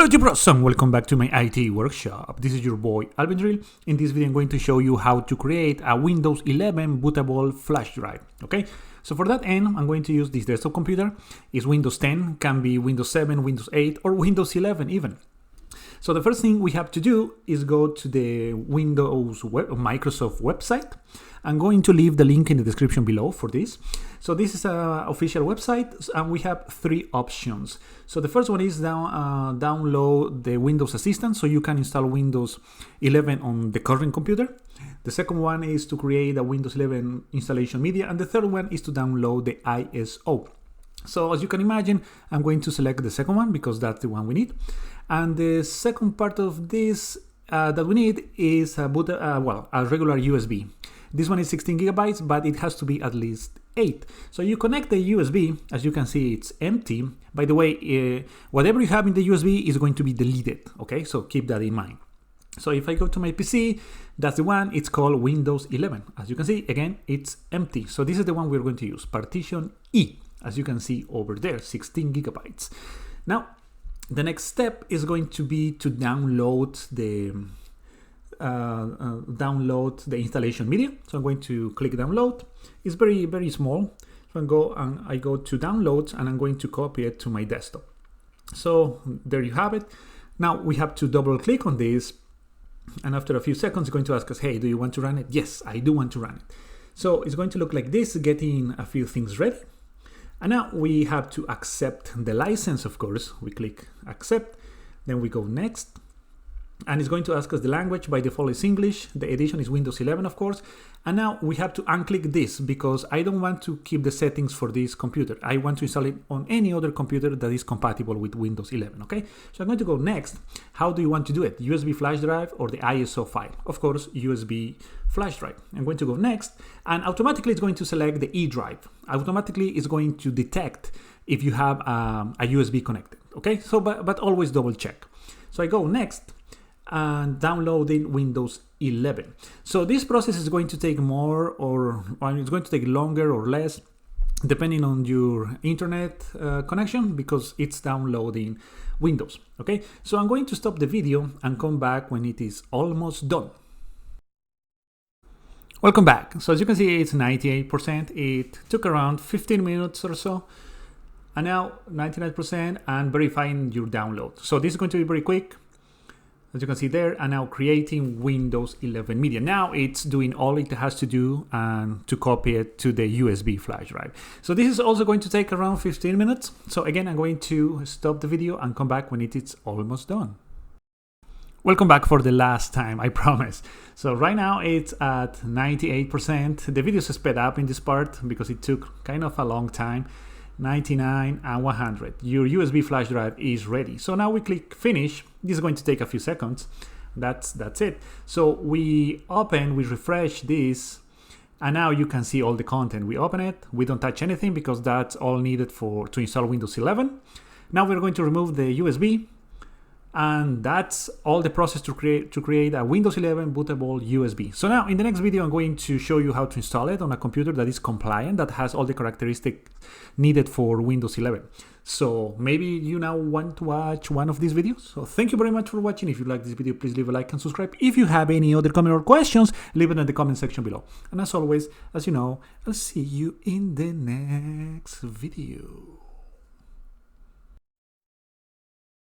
Hello Pros and welcome back to my IT workshop. This is your boy Alvendril. In this video I'm going to show you how to create a Windows 11 bootable flash drive. Okay, so for that end I'm going to use this desktop computer. It's Windows 10, can be Windows 7, Windows 8 or Windows 11 even. So the first thing we have to do is go to the Microsoft website. I'm going to leave the link in the description below for this. So this is an official website and we have three options. So the first one is download the Windows Assistant so you can install Windows 11 on the current computer. The second one is to create a Windows 11 installation media, and the third one is to download the ISO. So as you can imagine, I'm going to select the second one because that's the one we need. And the second part of this that we need is a regular USB. This one is 16 gigabytes, but it has to be at least 8. So you connect the USB, as you can see, it's empty. By the way, whatever you have in the USB is going to be deleted, okay? So keep that in mind. So if I go to my PC, that's the one, it's called Windows 11. As you can see, again, it's empty. So this is the one we're going to use, partition E, as you can see over there, 16 gigabytes. Now, the next step is going to be to download the installation media. So I'm going to click download. It's very, very small. So I go to downloads and I'm going to copy it to my desktop. So there you have it. Now we have to double click on this. And after a few seconds, it's going to ask us, hey, do you want to run it? Yes, I do want to run it. So it's going to look like this, getting a few things ready. And now we have to accept the license, of course. We click accept, then we go next. And it's going to ask us the language. By default is English. The edition is Windows 11, of course. And now we have to unclick this because I don't want to keep the settings for this computer. I want to install it on any other computer that is compatible with Windows 11, okay? So I'm going to go next. How do you want to do it? USB flash drive or the ISO file? Of course, USB flash drive. I'm going to go next, and automatically it's going to select the E drive. Automatically it's going to detect if you have a USB connected, okay? So, but always double check. So I go next, and downloading Windows 11. So this process is going to take more or it's going to take longer or less depending on your internet connection because it's downloading Windows. Okay, so I'm going to stop the video and come back when it is almost done. Welcome back. So as you can see, it's 98%. It took around 15 minutes or so. And now 99% and verifying your download. So this is going to be very quick. As you can see there, and now creating Windows 11 media. Now it's doing all it has to do and to copy it to the USB flash drive. So this is also going to take around 15 minutes. So again, I'm going to stop the video and come back when it is almost done. Welcome back for the last time, I promise. So right now it's at 98%. The video is sped up in this part because it took kind of a long time. 99 and 100. Your USB flash drive is ready. So now we click finish. This is going to take a few seconds. That's it. So we refresh this, and now you can see all the content. We open it. We don't touch anything because that's all needed to install Windows 11. Now we're going to remove the USB. And that's all the process to create a Windows 11 bootable USB. So now in the next video, I'm going to show you how to install it on a computer that is compliant, that has all the characteristics needed for Windows 11. So maybe you now want to watch one of these videos. So thank you very much for watching. If you like this video, please leave a like and subscribe. If you have any other comment or questions, leave it in the comment section below. And as always, as you know, I'll see you in the next video.